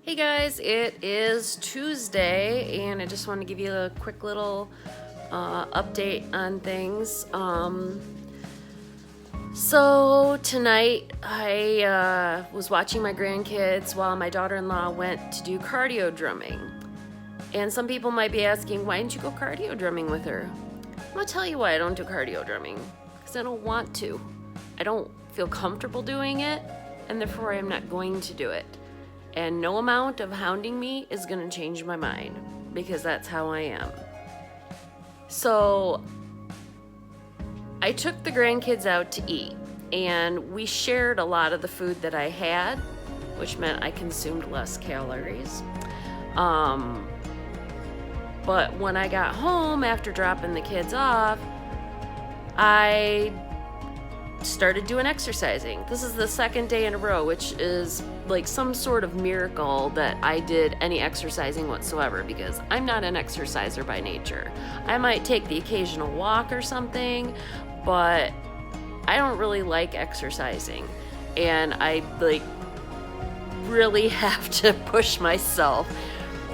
Hey guys, it is Tuesday, and I just want to give you a quick little update on things. So tonight I was watching my grandkids while my daughter-in-law went to do cardio drumming. And some people might be asking, why didn't you go cardio drumming with her? I'm gonna tell you why I don't do cardio drumming. Because I don't want to. I don't feel comfortable doing it, and therefore I'm not going to do it. And no amount of hounding me is going to change my mind, because that's how I am. So I took the grandkids out to eat, and we shared a lot of the food that I had, which meant I consumed less calories. But when I got home after dropping the kids off, I started doing exercising. This is the second day in a row, which is like some sort of miracle that I did any exercising whatsoever, because I'm not an exerciser by nature. I might take the occasional walk or something, but I don't really like exercising, and I really have to push myself.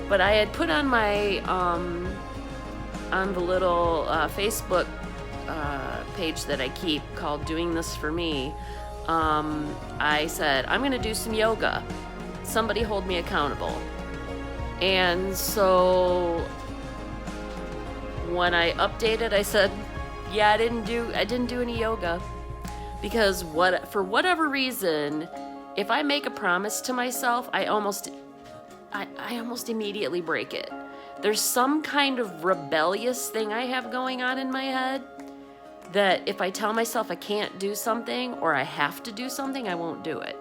But I had put on my on the little Facebook page that I keep called Doing This For Me, I said, I'm gonna do some yoga. Somebody hold me accountable. And so when I updated, I said, yeah, I didn't do any yoga, because for whatever reason, if I make a promise to myself, I almost immediately break it. There's some kind of rebellious thing I have going on in my head, that if I tell myself I can't do something or I have to do something, I won't do it.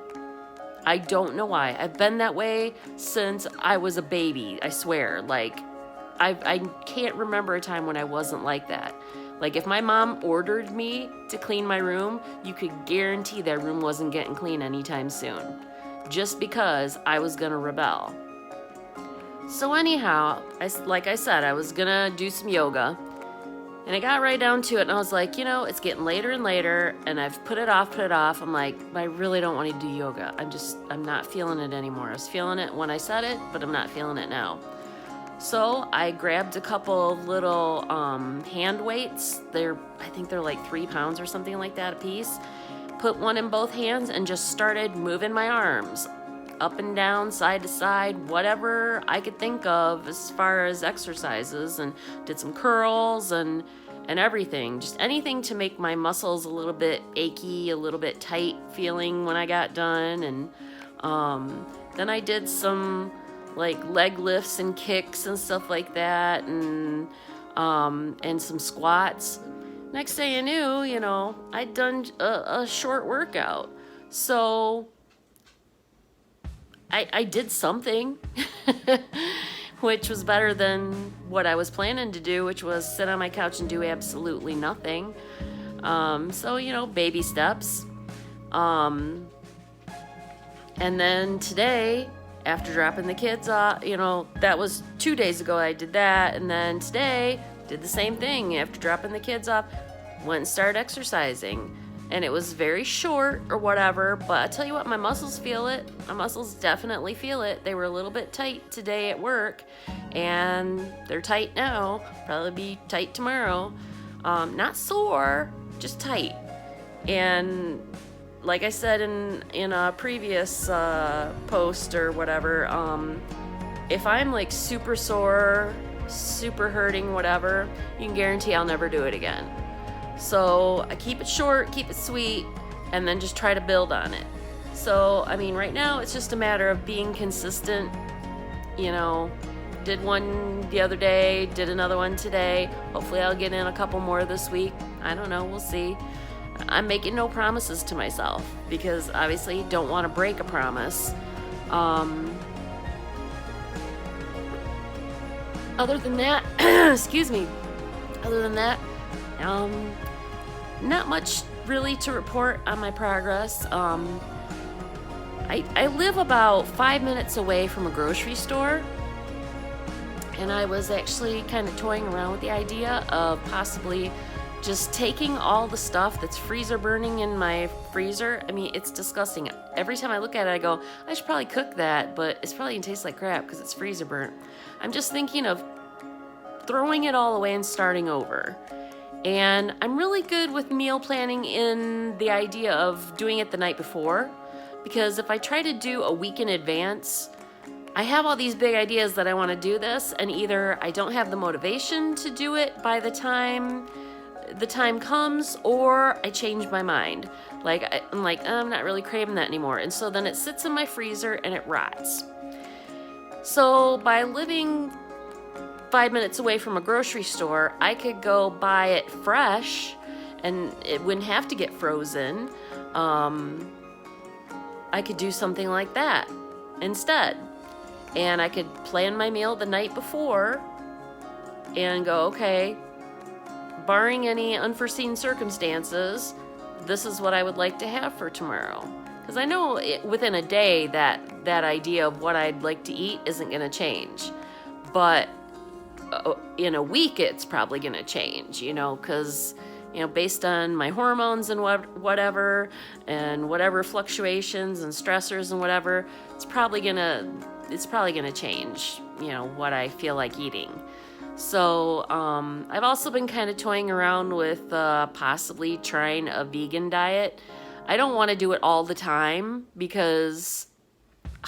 I don't know why. I've been that way since I was a baby, I swear. Like, I can't remember a time when I wasn't like that. Like, if my mom ordered me to clean my room, you could guarantee that room wasn't getting clean anytime soon, just because I was gonna rebel. So anyhow, like I said, I was gonna do some yoga. And I got right down to it, and I was like, it's getting later and later, and I've put it off. I'm like, I really don't want to do yoga. I'm not feeling it anymore. I was feeling it when I said it, but I'm not feeling it now. So I grabbed a couple of little hand weights. I think they're like 3 pounds or something like that a piece. Put one in both hands and just started moving my arms up and down, side to side, whatever I could think of as far as exercises, and did some curls and everything. Just anything to make my muscles a little bit achy, a little bit tight feeling when I got done. And then I did some like leg lifts and kicks and stuff like that, and some squats. Next thing I knew, I'd done a short workout. So I did something, which was better than what I was planning to do, which was sit on my couch and do absolutely nothing. So, baby steps. And then today, after dropping the kids off, that was 2 days ago I did that. And then today, did the same thing. After dropping the kids off, went and started exercising. And it was very short or whatever, but I tell you what, my muscles feel it. My muscles definitely feel it. They were a little bit tight today at work, and they're tight now. Probably be tight tomorrow. Not sore, just tight. And like I said in a previous post or whatever, if I'm like super sore, super hurting, whatever, you can guarantee I'll never do it again. So I keep it short, keep it sweet, and then just try to build on it. So, right now it's just a matter of being consistent. Did one the other day, did another one today. Hopefully I'll get in a couple more this week. I don't know, we'll see. I'm making no promises to myself, because obviously don't want to break a promise. Other than that, not much really to report on my progress. I live about 5 minutes away from a grocery store, and I was actually kind of toying around with the idea of possibly just taking all the stuff that's freezer burning in my freezer. I mean, it's disgusting. Every time I look at it, I go, I should probably cook that, but it's probably gonna taste like crap because it's freezer burnt. I'm just thinking of throwing it all away and starting over. And I'm really good with meal planning in the idea of doing it the night before, because if I try to do a week in advance, I have all these big ideas that I want to do this, and either I don't have the motivation to do it by the time comes, or I change my mind. I'm like, I'm not really craving that anymore. And so then it sits in my freezer and it rots. So by living 5 minutes away from a grocery store, I could go buy it fresh and it wouldn't have to get frozen. I could do something like that instead. And I could plan my meal the night before and go, okay, barring any unforeseen circumstances, this is what I would like to have for tomorrow. Because I know within a day that idea of what I'd like to eat isn't going to change. But in a week, it's probably going to change, because, based on my hormones and whatever, and whatever fluctuations and stressors and whatever, it's probably going to change, what I feel like eating. So I've also been kind of toying around with possibly trying a vegan diet. I don't want to do it all the time because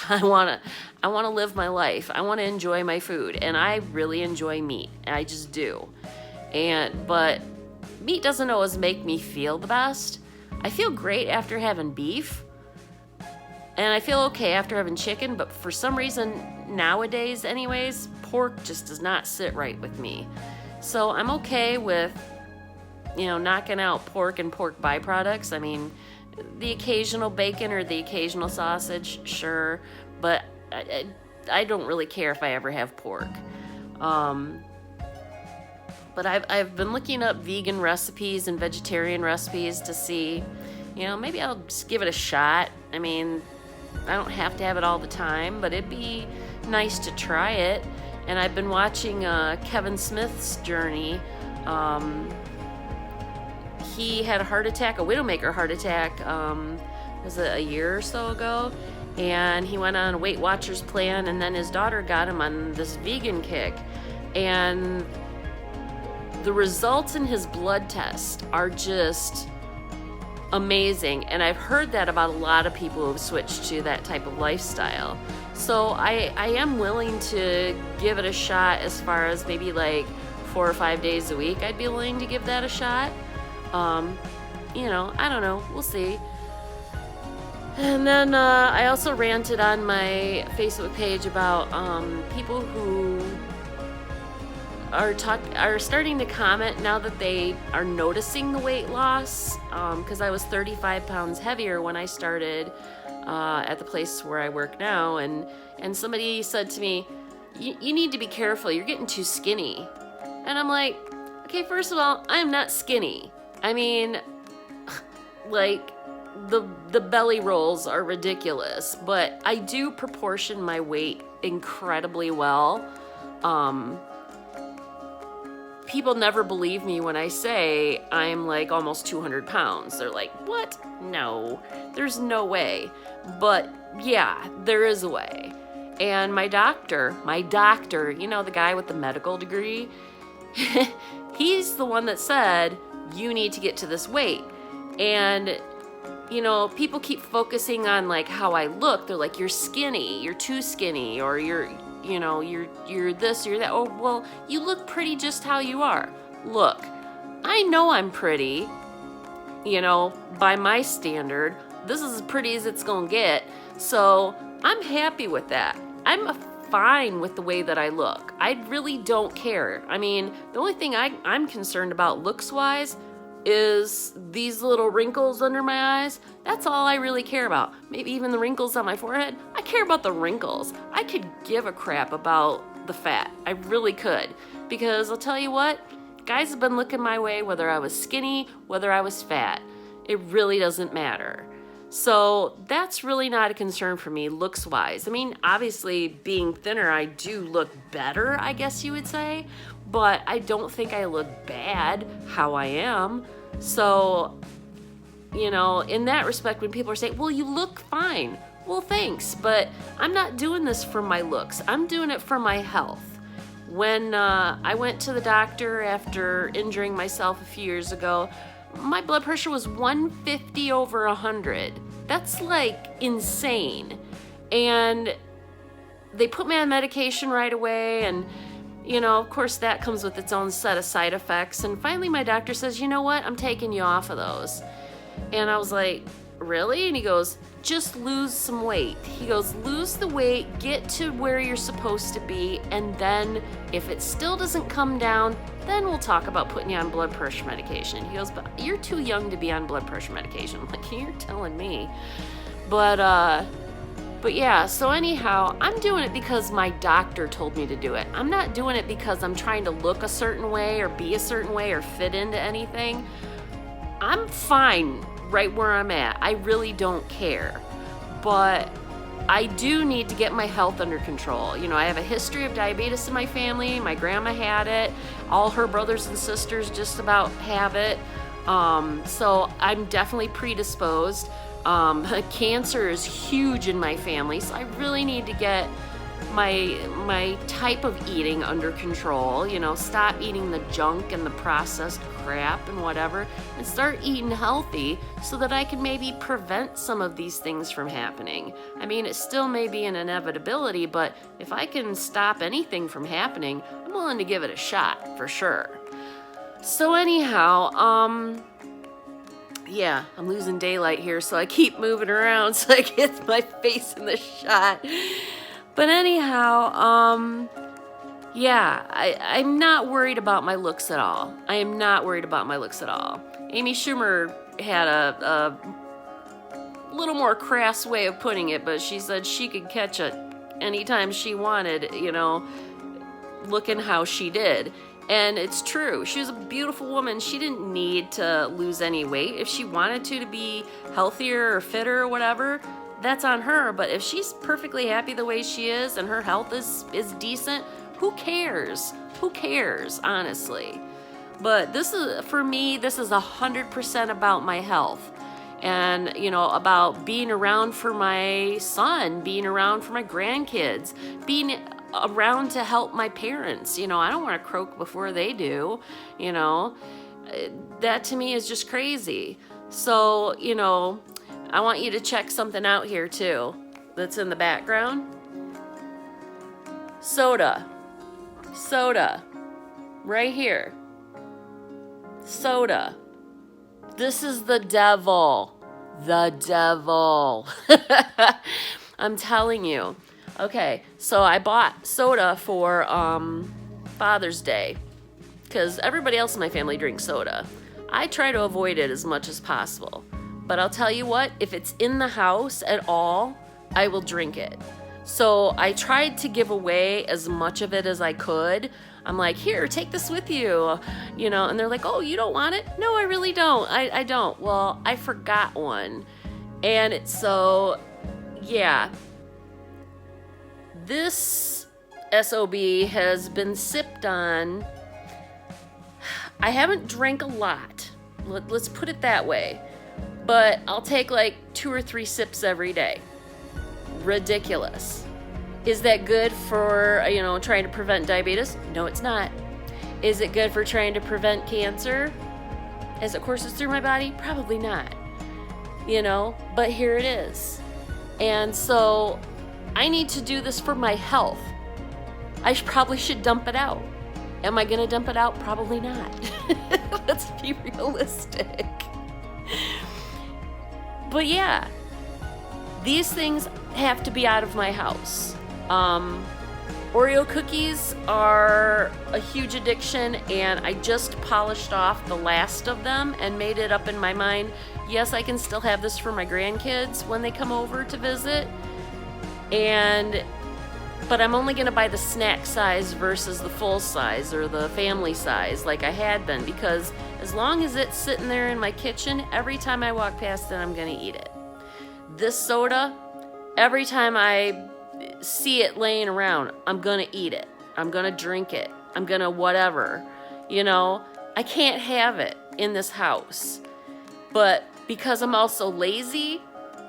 I want to live my life. I want to enjoy my food, and I really enjoy meat. I just do. But meat doesn't always make me feel the best. I feel great after having beef, and I feel okay after having chicken, but for some reason nowadays anyways, pork just does not sit right with me. So I'm okay with, knocking out pork and pork byproducts. I mean, the occasional bacon or the occasional sausage, sure, but I don't really care if I ever have pork. But I've been looking up vegan recipes and vegetarian recipes to see, maybe I'll just give it a shot. I mean, I don't have to have it all the time, but it'd be nice to try it. And I've been watching Kevin Smith's journey. He had a heart attack, a Widowmaker heart attack, was it a year or so ago? And he went on a Weight Watchers plan, and then his daughter got him on this vegan kick. And the results in his blood test are just amazing. And I've heard that about a lot of people who have switched to that type of lifestyle. So I am willing to give it a shot as far as maybe like 4 or 5 days a week. I'd be willing to give that a shot. I don't know. We'll see. And then I also ranted on my Facebook page about people who are starting to comment now that they are noticing the weight loss, because I was 35 pounds heavier when I started at the place where I work now, and somebody said to me, you need to be careful, you're getting too skinny. And I'm like, okay, first of all, I am not skinny. I mean, like, the belly rolls are ridiculous, but I do proportion my weight incredibly well. People never believe me when I say I'm like almost 200 pounds. They're like, what? No, there's no way. But yeah, there is a way. And my doctor, the guy with the medical degree, he's the one that said, you need to get to this weight. And, people keep focusing on like how I look. They're like, you're skinny, you're too skinny, or you're this, you're that. Oh, well, you look pretty just how you are. Look, I know I'm pretty, by my standard. This is as pretty as it's gonna get. So I'm happy with that. I'm fine with the way that I look. I really don't care. I mean, the only thing I'm concerned about looks-wise is these little wrinkles under my eyes. That's all I really care about. Maybe even the wrinkles on my forehead. I care about the wrinkles. I could give a crap about the fat. I really could. Because I'll tell you what, guys have been looking my way whether I was skinny, whether I was fat. It really doesn't matter. So that's really not a concern for me looks wise. I mean, obviously being thinner, I do look better, I guess you would say, but I don't think I look bad how I am. So, you know, in that respect, when people are saying, well, you look fine. Well, thanks, but I'm not doing this for my looks. I'm doing it for my health. When I went to the doctor after injuring myself a few years ago, my blood pressure was 150 over 100. That's like insane. And they put me on medication right away, and you know, of course that comes with its own set of side effects. And finally my doctor says, you know what, I'm taking you off of those. And I was like, really? And he goes, just lose some weight. He goes, lose the weight, get to where you're supposed to be, and then if it still doesn't come down, then we'll talk about putting you on blood pressure medication. He goes, but you're too young to be on blood pressure medication. I'm like, you're telling me. But yeah, so anyhow, I'm doing it because my doctor told me to do it. I'm not doing it because I'm trying to look a certain way or be a certain way or fit into anything. I'm fine right where I'm at. I really don't care. But I do need to get my health under control. You know, I have a history of diabetes in my family. My grandma had it. All her brothers and sisters just about have it. So I'm definitely predisposed. Cancer is huge in my family, so I really need to get my type of eating under control. You know, stop eating the junk and the processed crap and whatever, and start eating healthy so that I can maybe prevent some of these things from happening. I mean, it still may be an inevitability, but if I can stop anything from happening, I'm willing to give it a shot for sure. So anyhow, yeah, I'm losing daylight here, so I keep moving around so I get my face in the shot. But anyhow, yeah, I'm not worried about my looks at all. I am not worried about my looks at all. Amy Schumer had a little more crass way of putting it, but she said she could catch it anytime she wanted, you know, looking how she did. And it's true. She was a beautiful woman. She didn't need to lose any weight. If she wanted to be healthier or fitter or whatever, that's on her. But if she's perfectly happy the way she is and her health is decent, who cares? Who cares, honestly? But this is, for me, this is 100% about my health. And, you know, about being around for my son, being around for my grandkids, being around to help my parents. You know, I don't want to croak before they do, you know. That to me is just crazy. So, you know, I want you to check something out here too that's in the background. Soda, right here. Soda. This is the devil. The devil. I'm telling you. Okay, so I bought soda for Father's Day because everybody else in my family drinks soda. I try to avoid it as much as possible. But I'll tell you what, if it's in the house at all, I will drink it. So I tried to give away as much of it as I could. I'm like, here, take this with you, you know, and they're like, oh, you don't want it? No, I really don't. I don't. Well, I forgot one. And it's so, yeah. This SOB has been sipped on. I haven't drank a lot. Let's put it that way. But I'll take like 2 or 3 sips every day. Ridiculous. Is that good for, you know, trying to prevent diabetes? No, it's not. Is it good for trying to prevent cancer as it courses through my body? Probably not. You know, but here it is. And so I need to do this for my health. I probably should dump it out. Am I going to dump it out? Probably not. Let's be realistic. But yeah, these things have to be out of my house. Oreo cookies are a huge addiction, and I just polished off the last of them and made it up in my mind. Yes, I can still have this for my grandkids when they come over to visit. But I'm only going to buy the snack size versus the full size or the family size like I had been, because as long as it's sitting there in my kitchen, every time I walk past it, I'm going to eat it. this soda, every time I see it laying around, I'm gonna eat it. I'm gonna drink it. I'm gonna whatever. You know, I can't have it in this house. But because I'm also lazy,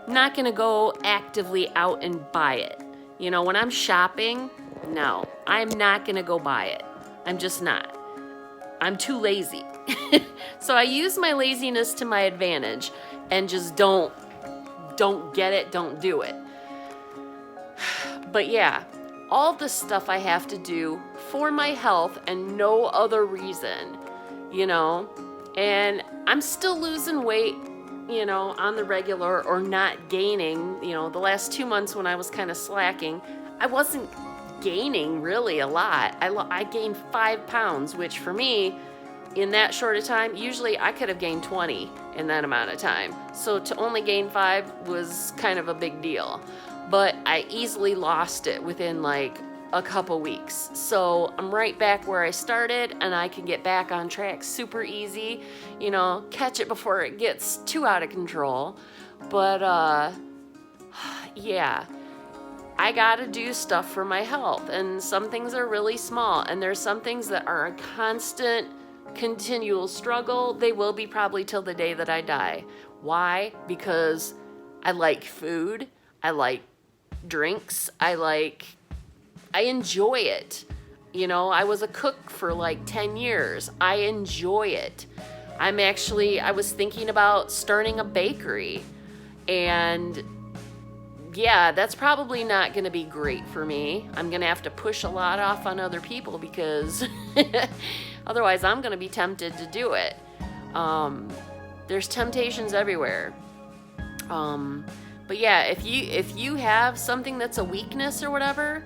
I'm not gonna go actively out and buy it. You know, when I'm shopping, no, I'm not gonna go buy it. I'm just not. I'm too lazy. So I use my laziness to my advantage and just don't get it, don't do it. But yeah, all this stuff I have to do for my health and no other reason, you know, and I'm still losing weight, you know, on the regular or not gaining. You know, the last 2 months when I was kind of slacking, I wasn't gaining really a lot. I gained 5 pounds, which for me, in that short of time, usually I could have gained 20 in that amount of time. So to only gain 5 was kind of a big deal. But I easily lost it within like a couple weeks. So I'm right back where I started, and I can get back on track super easy, you know, catch it before it gets too out of control. But yeah, I gotta do stuff for my health, and some things are really small, and there's some things that are a constant, continual struggle. They will be probably till the day that I die. Why? Because I like food, I like drinks, I enjoy it. You know, I was a cook for like 10 years. I enjoy it. I was thinking about starting a bakery, and yeah, that's probably not going to be great for me. I'm going to have to push a lot off on other people because otherwise I'm going to be tempted to do it. There's temptations everywhere. But yeah, if you have something that's a weakness or whatever,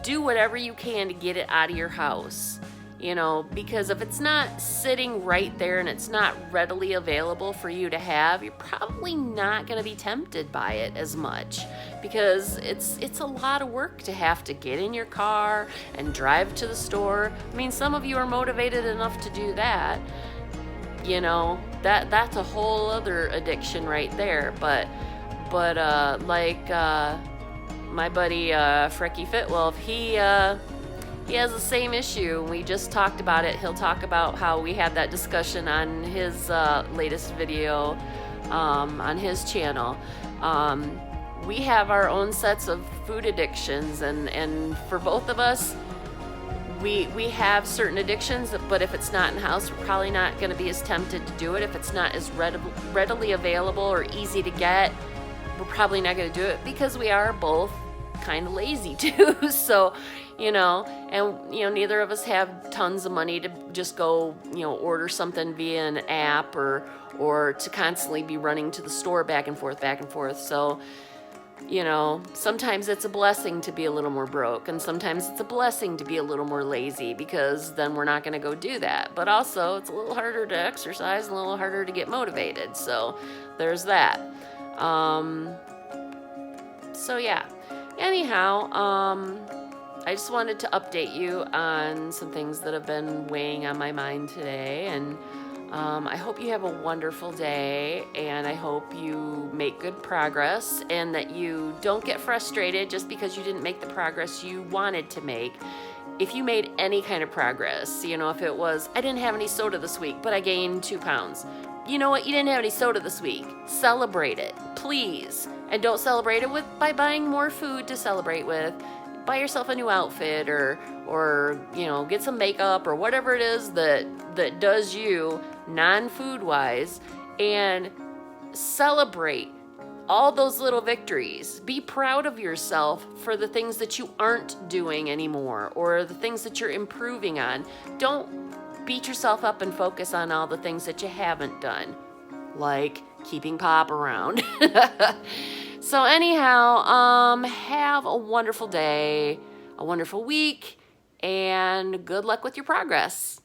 do whatever you can to get it out of your house. You know, because if it's not sitting right there and it's not readily available for you to have, you're probably not going to be tempted by it as much, because it's a lot of work to have to get in your car and drive to the store. I mean, some of you are motivated enough to do that. You know, that's a whole other addiction right there. But like my buddy Frecky Fitwolf, he has the same issue. We just talked about it. He'll talk about how we had that discussion on his latest video on his channel. We have our own sets of food addictions, and for both of us, we have certain addictions, but if it's not in house, we're probably not going to be as tempted to do it. If it's not as readily available or easy to get, we're probably not going to do it, because we are both kind of lazy too. So, you know, and, you know, neither of us have tons of money to just go, you know, order something via an app or to constantly be running to the store back and forth. So, you know, sometimes it's a blessing to be a little more broke, and sometimes it's a blessing to be a little more lazy, because then we're not going to go do that. But also, it's a little harder to exercise, a little harder to get motivated. So there's that. So yeah. Anyhow, I just wanted to update you on some things that have been weighing on my mind today, and I hope you have a wonderful day, and I hope you make good progress, and that you don't get frustrated just because you didn't make the progress you wanted to make. If you made any kind of progress, you know, if it was, I didn't have any soda this week, but I gained 2 pounds. You know what? You didn't have any soda this week. Celebrate it, please. And don't celebrate it by buying more food to celebrate with. Buy yourself a new outfit, or you know, get some makeup, or whatever it is that does you non-food wise, and celebrate all those little victories. Be proud of yourself for the things that you aren't doing anymore, or the things that you're improving on. Don't beat yourself up and focus on all the things that you haven't done, like keeping Pop around. So anyhow, have a wonderful day, a wonderful week, and good luck with your progress.